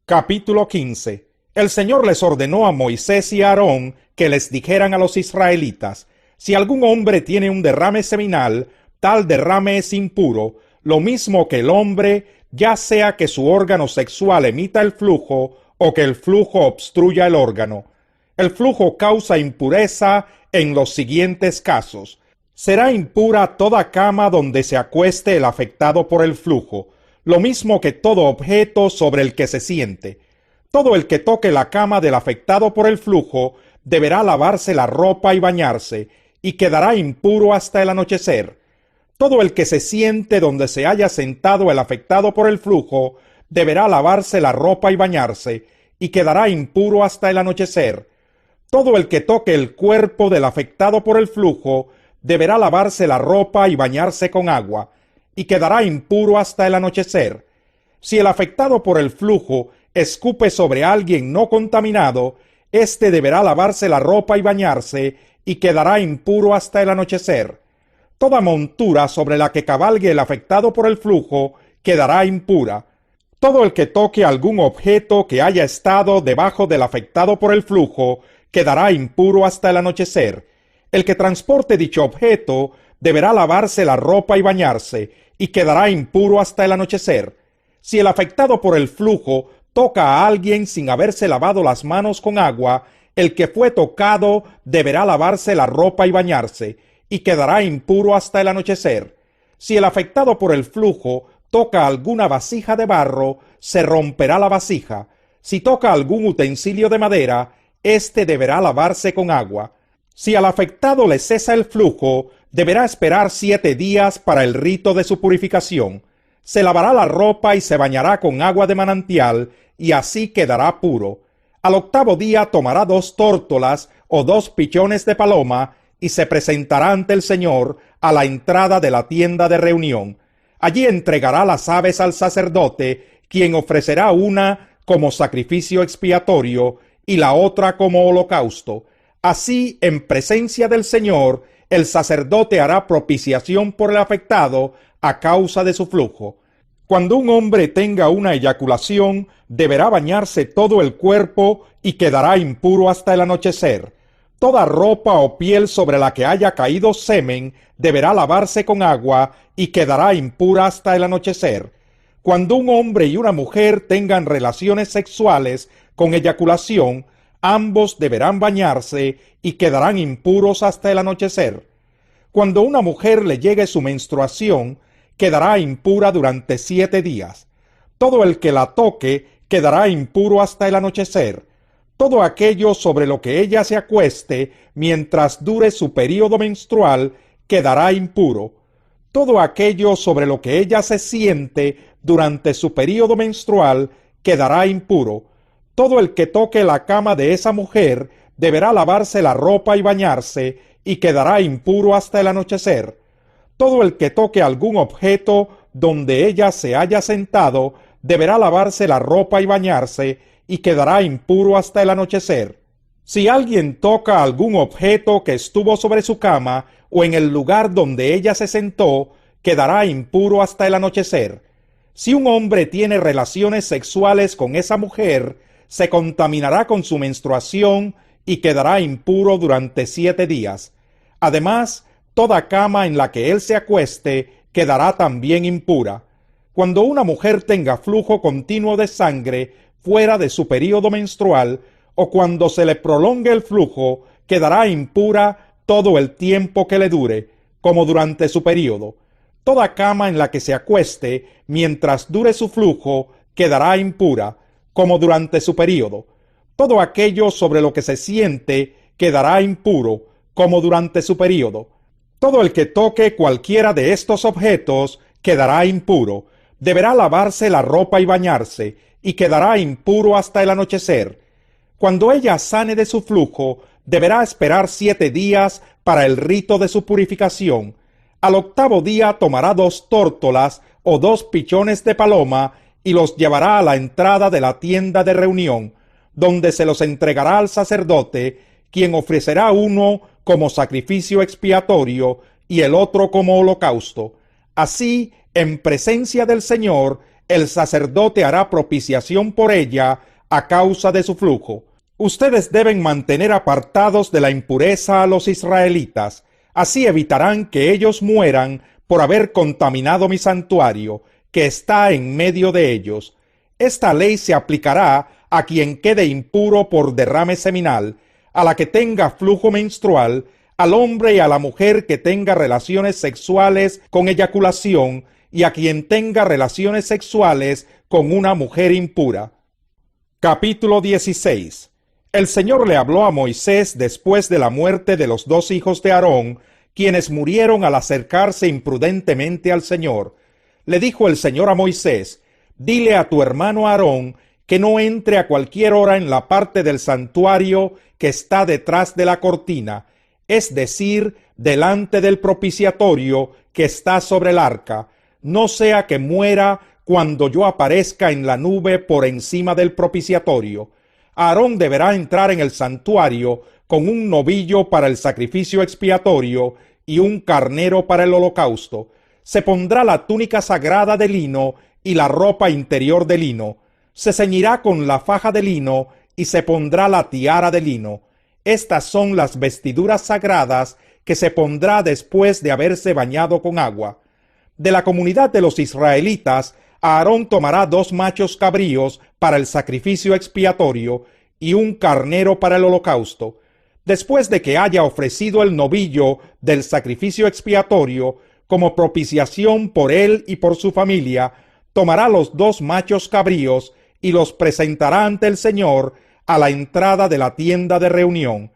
Capítulo 15. El Señor les ordenó a Moisés y a Aarón que les dijeran a los israelitas: si algún hombre tiene un derrame seminal, tal derrame es impuro, lo mismo que el hombre, ya sea que su órgano sexual emita el flujo o que el flujo obstruya el órgano. El flujo causa impureza en los siguientes casos. Será impura toda cama donde se acueste el afectado por el flujo, lo mismo que todo objeto sobre el que se siente. Todo el que toque la cama del afectado por el flujo deberá lavarse la ropa y bañarse, y quedará impuro hasta el anochecer. Todo el que se siente donde se haya sentado el afectado por el flujo deberá lavarse la ropa y bañarse, y quedará impuro hasta el anochecer. Todo el que toque el cuerpo del afectado por el flujo deberá lavarse la ropa y bañarse con agua, y quedará impuro hasta el anochecer. Si el afectado por el flujo escupe sobre alguien no contaminado, éste deberá lavarse la ropa y bañarse, y quedará impuro hasta el anochecer. Toda montura sobre la que cabalgue el afectado por el flujo quedará impura. Todo el que toque algún objeto que haya estado debajo del afectado por el flujo quedará impuro hasta el anochecer. El que transporte dicho objeto deberá lavarse la ropa y bañarse, y quedará impuro hasta el anochecer. Si el afectado por el flujo toca a alguien sin haberse lavado las manos con agua, el que fue tocado deberá lavarse la ropa y bañarse, y quedará impuro hasta el anochecer. Si el afectado por el flujo toca alguna vasija de barro, se romperá la vasija. Si toca algún utensilio de madera, éste deberá lavarse con agua. Si al afectado le cesa el flujo, deberá esperar 7 días para el rito de su purificación. Se lavará la ropa y se bañará con agua de manantial, y así quedará puro. Al 8º día tomará 2 tórtolas o 2 pichones de paloma, y se presentará ante el Señor a la entrada de la tienda de reunión. Allí entregará las aves al sacerdote, quien ofrecerá una como sacrificio expiatorio y la otra como holocausto. Así, en presencia del Señor, el sacerdote hará propiciación por el afectado a causa de su flujo. Cuando un hombre tenga una eyaculación, deberá bañarse todo el cuerpo y quedará impuro hasta el anochecer. Toda ropa o piel sobre la que haya caído semen deberá lavarse con agua y quedará impura hasta el anochecer. Cuando un hombre y una mujer tengan relaciones sexuales con eyaculación, ambos deberán bañarse y quedarán impuros hasta el anochecer. Cuando una mujer le llegue su menstruación, quedará impura durante 7 días. Todo el que la toque quedará impuro hasta el anochecer. Todo aquello sobre lo que ella se acueste mientras dure su período menstrual quedará impuro. Todo aquello sobre lo que ella se siente durante su período menstrual quedará impuro. Todo el que toque la cama de esa mujer deberá lavarse la ropa y bañarse, y quedará impuro hasta el anochecer. Todo el que toque algún objeto donde ella se haya sentado deberá lavarse la ropa y bañarse, y quedará impuro hasta el anochecer. Si alguien toca algún objeto que estuvo sobre su cama o en el lugar donde ella se sentó, quedará impuro hasta el anochecer. Si un hombre tiene relaciones sexuales con esa mujer, se contaminará con su menstruación y quedará impuro durante 7 días. Además, toda cama en la que él se acueste quedará también impura. Cuando una mujer tenga flujo continuo de sangre fuera de su período menstrual, o cuando se le prolongue el flujo, quedará impura todo el tiempo que le dure, como durante su período. Toda cama en la que se acueste mientras dure su flujo quedará impura, como durante su período. Todo aquello sobre lo que se siente quedará impuro, como durante su período. Todo el que toque cualquiera de estos objetos quedará impuro. Deberá lavarse la ropa y bañarse, y quedará impuro hasta el anochecer. Cuando ella sane de su flujo, deberá esperar 7 días para el rito de su purificación. Al 8º día tomará 2 tórtolas o 2 pichones de paloma, y los llevará a la entrada de la tienda de reunión, donde se los entregará al sacerdote, quien ofrecerá uno como sacrificio expiatorio y el otro como holocausto. Así, en presencia del Señor, el sacerdote hará propiciación por ella a causa de su flujo. Ustedes deben mantener apartados de la impureza a los israelitas, así evitarán que ellos mueran por haber contaminado mi santuario, que está en medio de ellos. Esta ley se aplicará a quien quede impuro por derrame seminal, a la que tenga flujo menstrual, al hombre y a la mujer que tenga relaciones sexuales con eyaculación, y a quien tenga relaciones sexuales con una mujer impura. Capítulo 16. El Señor le habló a Moisés después de la muerte de los dos hijos de Aarón, quienes murieron al acercarse imprudentemente al Señor. Le dijo el Señor a Moisés: dile a tu hermano Aarón que no entre a cualquier hora en la parte del santuario que está detrás de la cortina, es decir, delante del propiciatorio que está sobre el arca, no sea que muera cuando yo aparezca en la nube por encima del propiciatorio. Aarón deberá entrar en el santuario con un novillo para el sacrificio expiatorio y un carnero para el holocausto. Se pondrá la túnica sagrada de lino y la ropa interior de lino. Se ceñirá con la faja de lino y se pondrá la tiara de lino. Estas son las vestiduras sagradas que se pondrá después de haberse bañado con agua. De la comunidad de los israelitas, Aarón tomará 2 machos cabríos para el sacrificio expiatorio y un carnero para el holocausto. Después de que haya ofrecido el novillo del sacrificio expiatorio como propiciación por él y por su familia, tomará los 2 machos cabríos y los presentará ante el Señor a la entrada de la tienda de reunión.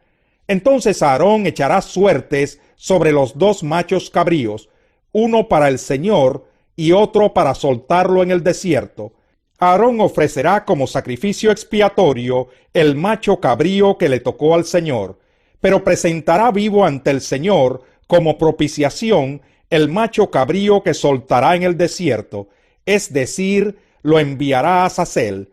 Entonces Aarón echará suertes sobre los 2 machos cabríos, uno para el Señor y otro para soltarlo en el desierto. Aarón ofrecerá como sacrificio expiatorio el macho cabrío que le tocó al Señor, pero presentará vivo ante el Señor como propiciación el macho cabrío que soltará en el desierto, es decir, lo enviará a Azazel.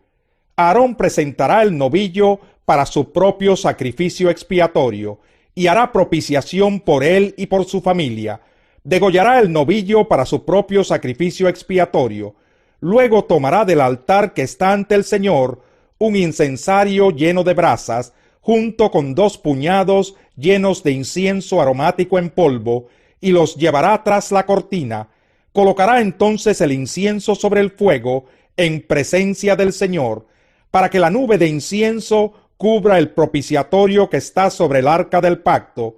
Aarón presentará el novillo para su propio sacrificio expiatorio, y hará propiciación por él y por su familia. Degollará el novillo para su propio sacrificio expiatorio. Luego tomará del altar que está ante el Señor un incensario lleno de brasas, junto con 2 puñados llenos de incienso aromático en polvo, y los llevará tras la cortina. Colocará entonces el incienso sobre el fuego en presencia del Señor, para que la nube de incienso cubra el propiciatorio que está sobre el arca del pacto.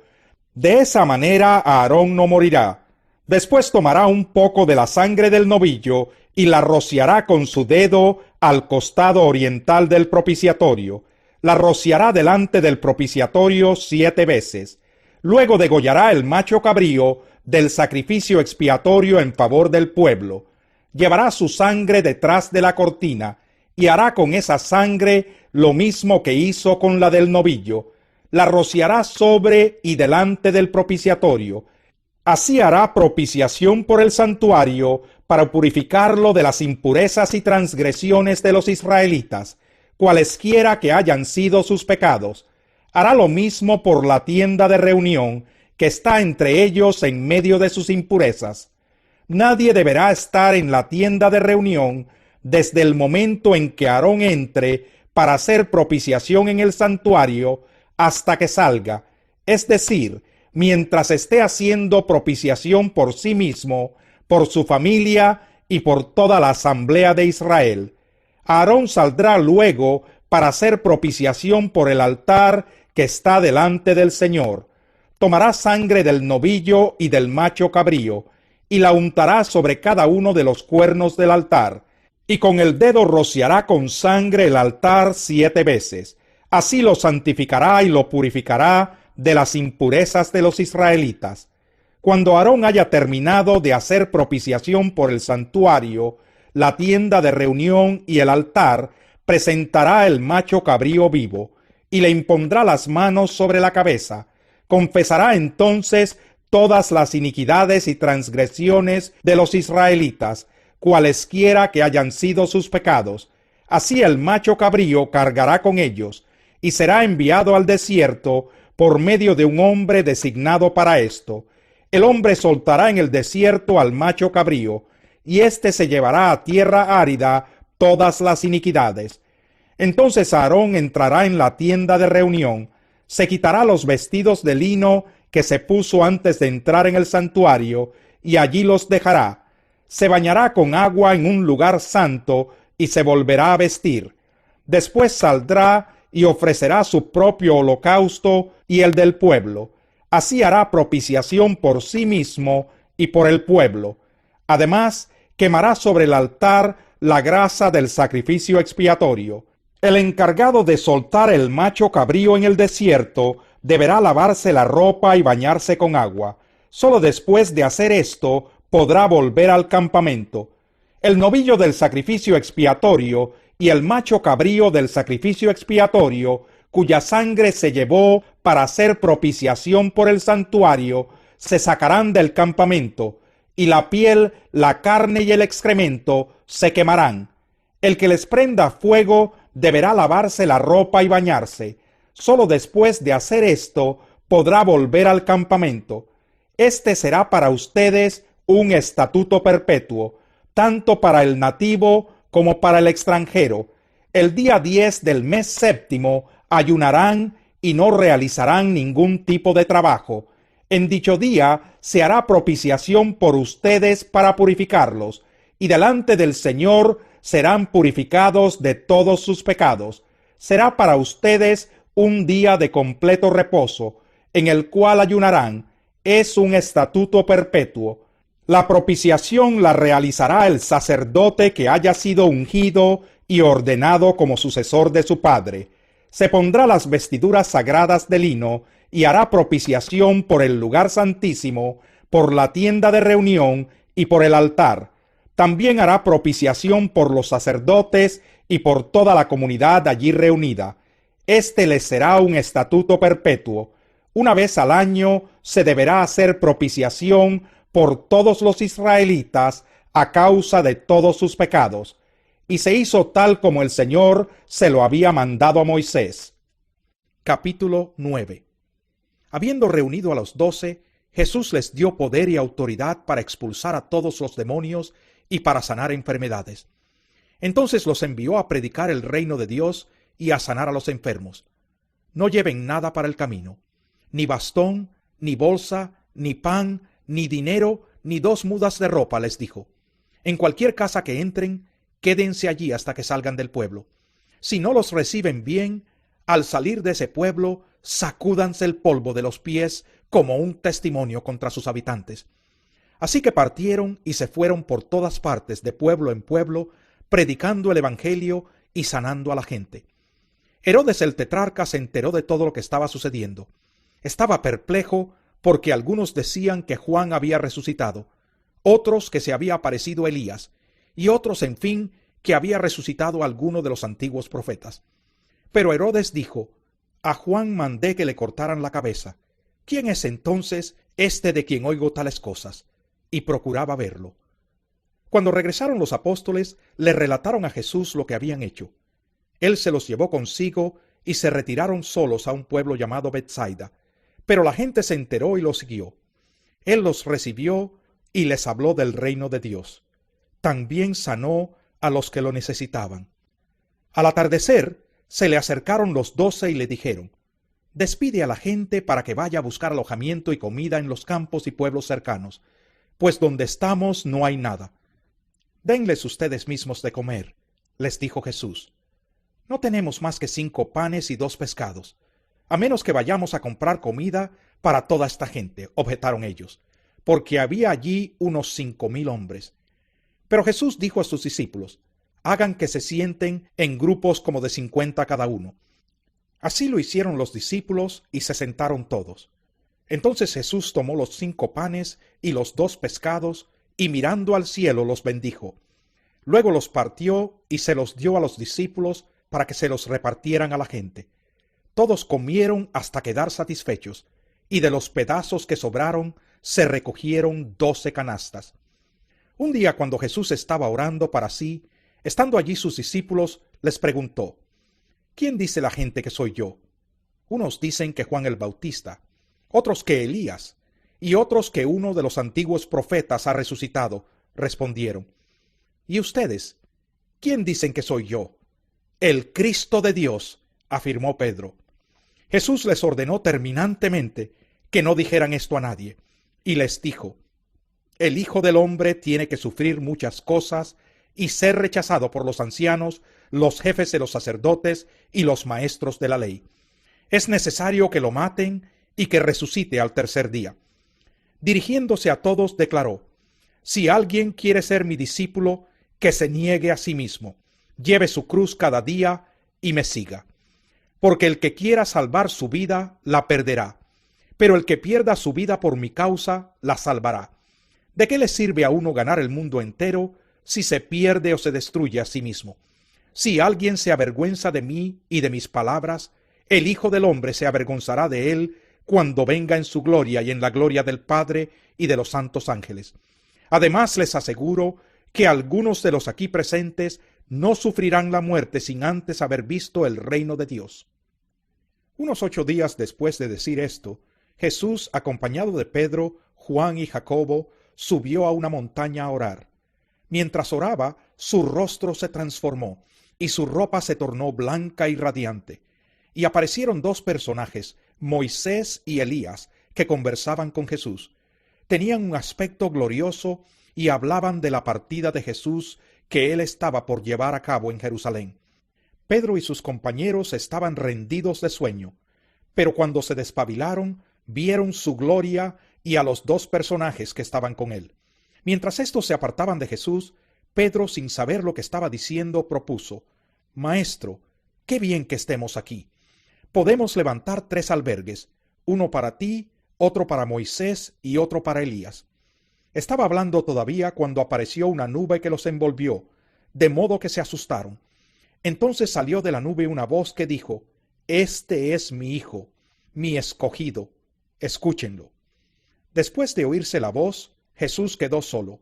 De esa manera Aarón no morirá. Después tomará un poco de la sangre del novillo y la rociará con su dedo al costado oriental del propiciatorio. La rociará delante del propiciatorio 7 veces. Luego degollará el macho cabrío del sacrificio expiatorio en favor del pueblo. Llevará su sangre detrás de la cortina y hará con esa sangre lo mismo que hizo con la del novillo. La rociará sobre y delante del propiciatorio. Así hará propiciación por el santuario para purificarlo de las impurezas y transgresiones de los israelitas, cualesquiera que hayan sido sus pecados. Hará lo mismo por la tienda de reunión que está entre ellos en medio de sus impurezas. Nadie deberá estar en la tienda de reunión desde el momento en que Aarón entre para hacer propiciación en el santuario hasta que salga, es decir, mientras esté haciendo propiciación por sí mismo, por su familia y por toda la asamblea de Israel. Aarón saldrá luego para hacer propiciación por el altar que está delante del Señor. Tomará sangre del novillo y del macho cabrío, y la untará sobre cada uno de los cuernos del altar, y con el dedo rociará con sangre el altar 7 veces. Así lo santificará y lo purificará de las impurezas de los israelitas. Cuando Aarón haya terminado de hacer propiciación por el santuario, la tienda de reunión y el altar, presentará el macho cabrío vivo, y le impondrá las manos sobre la cabeza. Confesará entonces todas las iniquidades y transgresiones de los israelitas, cualesquiera que hayan sido sus pecados. Así el macho cabrío cargará con ellos, y será enviado al desierto por medio de un hombre designado para esto. El hombre soltará en el desierto al macho cabrío, y éste se llevará a tierra árida todas las iniquidades. Entonces Aarón entrará en la tienda de reunión, se quitará los vestidos de lino que se puso antes de entrar en el santuario, y allí los dejará. Se bañará con agua en un lugar santo, y se volverá a vestir. Después saldrá y ofrecerá su propio holocausto y el del pueblo. Así hará propiciación por sí mismo y por el pueblo. Además, quemará sobre el altar la grasa del sacrificio expiatorio. El encargado de soltar el macho cabrío en el desierto deberá lavarse la ropa y bañarse con agua. Solo después de hacer esto podrá volver al campamento. El novillo del sacrificio expiatorio y el macho cabrío del sacrificio expiatorio, cuya sangre se llevó para hacer propiciación por el santuario, se sacarán del campamento, y la piel, la carne y el excremento se quemarán. El que les prenda fuego deberá lavarse la ropa y bañarse. Solo después de hacer esto podrá volver al campamento. Este será para ustedes un estatuto perpetuo, tanto para el nativo como para el extranjero. El día 10 del mes séptimo ayunarán y no realizarán ningún tipo de trabajo. En dicho día se hará propiciación por ustedes para purificarlos, y delante del Señor serán purificados de todos sus pecados. Será para ustedes un día de completo reposo, en el cual ayunarán. Es un estatuto perpetuo. La propiciación la realizará el sacerdote que haya sido ungido y ordenado como sucesor de su padre. Se pondrá las vestiduras sagradas de lino y hará propiciación por el lugar santísimo, por la tienda de reunión y por el altar. También hará propiciación por los sacerdotes y por toda la comunidad allí reunida. Este les será un estatuto perpetuo. Una vez al año se deberá hacer propiciación por todos los israelitas a causa de todos sus pecados. Y se hizo tal como el Señor se lo había mandado a Moisés. Capítulo 9. Habiendo reunido a los 12, Jesús les dio poder y autoridad para expulsar a todos los demonios y para sanar enfermedades. Entonces los envió a predicar el reino de Dios y a sanar a los enfermos. No lleven nada para el camino, ni bastón, ni bolsa, ni pan, ni dinero, ni 2 mudas de ropa, les dijo. En cualquier casa que entren, quédense allí hasta que salgan del pueblo. Si no los reciben bien, al salir de ese pueblo, sacúdanse el polvo de los pies como un testimonio contra sus habitantes. Así que partieron y se fueron por todas partes, de pueblo en pueblo, predicando el evangelio y sanando a la gente. Herodes el tetrarca se enteró de todo lo que estaba sucediendo. Estaba perplejo porque algunos decían que Juan había resucitado, otros que se había aparecido Elías, y otros, en fin, que había resucitado a alguno de los antiguos profetas. Pero Herodes dijo: a Juan mandé que le cortaran la cabeza. ¿Quién es entonces este de quien oigo tales cosas? Y procuraba verlo. Cuando regresaron los apóstoles, le relataron a Jesús lo que habían hecho. Él se los llevó consigo y se retiraron solos a un pueblo llamado Betsaida. Pero la gente se enteró y lo siguió. Él los recibió y les habló del reino de Dios. También sanó a los que lo necesitaban. Al atardecer, se le acercaron los 12 y le dijeron: despide a la gente para que vaya a buscar alojamiento y comida en los campos y pueblos cercanos, pues donde estamos no hay nada. Denles ustedes mismos de comer, les dijo Jesús. No tenemos más que 5 panes y 2 pescados, a menos que vayamos a comprar comida para toda esta gente, objetaron ellos, porque había allí unos 5,000 hombres. Pero Jesús dijo a sus discípulos: hagan que se sienten en grupos como de 50 cada uno. Así lo hicieron los discípulos y se sentaron todos. Entonces Jesús tomó los 5 panes y los 2 pescados y mirando al cielo los bendijo. Luego los partió y se los dio a los discípulos para que se los repartieran a la gente. Todos comieron hasta quedar satisfechos, y de los pedazos que sobraron se recogieron 12 canastas. Un día, cuando Jesús estaba orando para sí, estando allí sus discípulos, les preguntó: ¿quién dice la gente que soy yo? Unos dicen que Juan el Bautista, otros que Elías, y otros que uno de los antiguos profetas ha resucitado. Respondieron: ¿Y ustedes? ¿Quién dicen que soy yo? El Cristo de Dios, afirmó Pedro. Jesús les ordenó terminantemente que no dijeran esto a nadie, y les dijo: el Hijo del Hombre tiene que sufrir muchas cosas y ser rechazado por los ancianos, los jefes de los sacerdotes y los maestros de la ley. Es necesario que lo maten y que resucite al tercer día. Dirigiéndose a todos, declaró: si alguien quiere ser mi discípulo, que se niegue a sí mismo, lleve su cruz cada día y me siga. Porque el que quiera salvar su vida, la perderá, pero el que pierda su vida por mi causa, la salvará. ¿De qué le sirve a uno ganar el mundo entero si se pierde o se destruye a sí mismo? Si alguien se avergüenza de mí y de mis palabras, el Hijo del Hombre se avergonzará de él cuando venga en su gloria y en la gloria del Padre y de los santos ángeles. Además, les aseguro que algunos de los aquí presentes no sufrirán la muerte sin antes haber visto el reino de Dios. Unos 8 días después de decir esto, Jesús, acompañado de Pedro, Juan y Jacobo, subió a una montaña a orar. Mientras oraba, su rostro se transformó y su ropa se tornó blanca y radiante. Y aparecieron 2 personajes, Moisés y Elías, que conversaban con Jesús. Tenían un aspecto glorioso y hablaban de la partida de Jesús que él estaba por llevar a cabo en Jerusalén. Pedro y sus compañeros estaban rendidos de sueño, pero cuando se despabilaron, vieron su gloria y a los 2 personajes que estaban con él. Mientras estos se apartaban de Jesús, Pedro, sin saber lo que estaba diciendo, propuso: Maestro, qué bien que estemos aquí. Podemos levantar 3 albergues, uno para ti, otro para Moisés y otro para Elías. Estaba hablando todavía cuando apareció una nube que los envolvió, de modo que se asustaron. Entonces salió de la nube una voz que dijo: Este es mi Hijo, mi escogido, escúchenlo. Después de oírse la voz, Jesús quedó solo.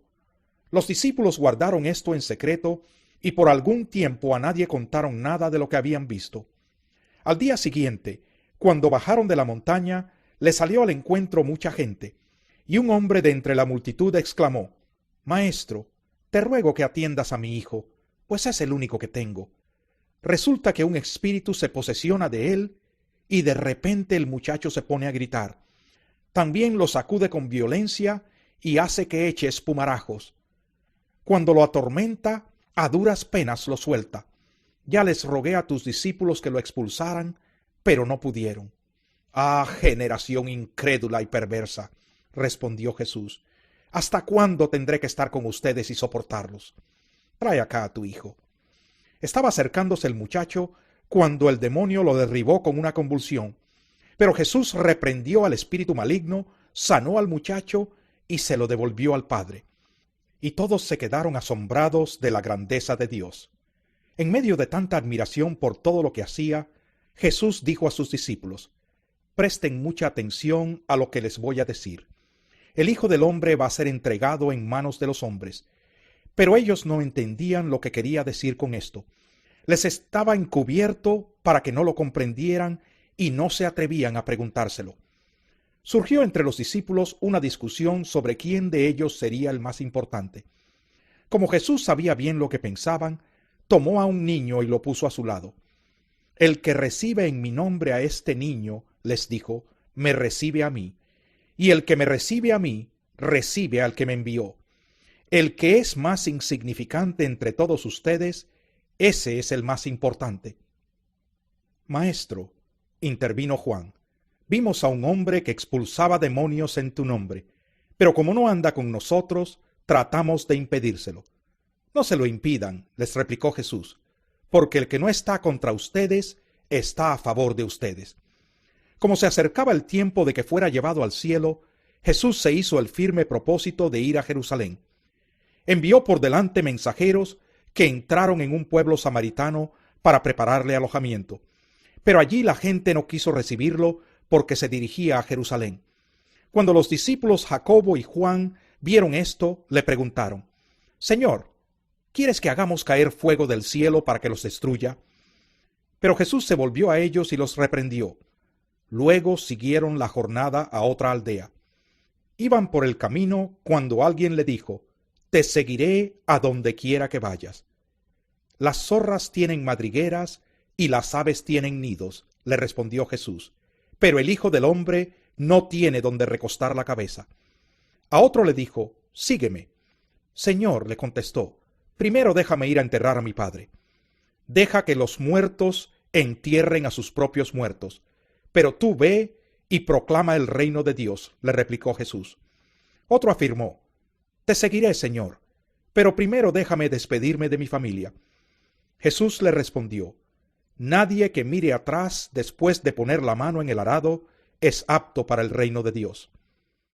Los discípulos guardaron esto en secreto y por algún tiempo a nadie contaron nada de lo que habían visto. Al día siguiente, cuando bajaron de la montaña, le salió al encuentro mucha gente, y un hombre de entre la multitud exclamó: Maestro, te ruego que atiendas a mi hijo, pues es el único que tengo. Resulta que un espíritu se posesiona de él, y de repente el muchacho se pone a gritar. También lo sacude con violencia y hace que eche espumarajos. Cuando lo atormenta, a duras penas lo suelta. Ya les rogué a tus discípulos que lo expulsaran, pero no pudieron. Ah, generación incrédula y perversa, respondió Jesús. ¿Hasta cuándo tendré que estar con ustedes y soportarlos? Trae acá a tu hijo. Estaba acercándose el muchacho cuando el demonio lo derribó con una convulsión. Pero Jesús reprendió al espíritu maligno, sanó al muchacho y se lo devolvió al padre. Y todos se quedaron asombrados de la grandeza de Dios. En medio de tanta admiración por todo lo que hacía, Jesús dijo a sus discípulos: Presten mucha atención a lo que les voy a decir. El Hijo del Hombre va a ser entregado en manos de los hombres. Pero ellos no entendían lo que quería decir con esto. Les estaba encubierto para que no lo comprendieran y no se atrevían a preguntárselo. Surgió entre los discípulos una discusión sobre quién de ellos sería el más importante. Como Jesús sabía bien lo que pensaban, tomó a un niño y lo puso a su lado. El que recibe en mi nombre a este niño, les dijo, me recibe a mí, y el que me recibe a mí, recibe al que me envió. El que es más insignificante entre todos ustedes, ese es el más importante. Maestro, intervino Juan, vimos a un hombre que expulsaba demonios en tu nombre, pero como no anda con nosotros, tratamos de impedírselo. No se lo impidan, les replicó Jesús, porque el que no está contra ustedes, está a favor de ustedes. Como se acercaba el tiempo de que fuera llevado al cielo, Jesús se hizo el firme propósito de ir a Jerusalén. Envió por delante mensajeros que entraron en un pueblo samaritano para prepararle alojamiento. Pero allí la gente no quiso recibirlo porque se dirigía a Jerusalén. Cuando los discípulos Jacobo y Juan vieron esto, le preguntaron: Señor, ¿quieres que hagamos caer fuego del cielo para que los destruya? Pero Jesús se volvió a ellos y los reprendió. Luego siguieron la jornada a otra aldea. Iban por el camino cuando alguien le dijo: te seguiré a donde quiera que vayas. Las zorras tienen madrigueras y las aves tienen nidos, le respondió Jesús, pero el Hijo del Hombre no tiene donde recostar la cabeza. A otro le dijo, sígueme. Señor, le contestó, primero déjame ir a enterrar a mi padre. Deja que los muertos entierren a sus propios muertos, pero tú ve y proclama el reino de Dios, le replicó Jesús. Otro afirmó, te seguiré, Señor, pero primero déjame despedirme de mi familia. Jesús le respondió, nadie que mire atrás después de poner la mano en el arado es apto para el reino de Dios.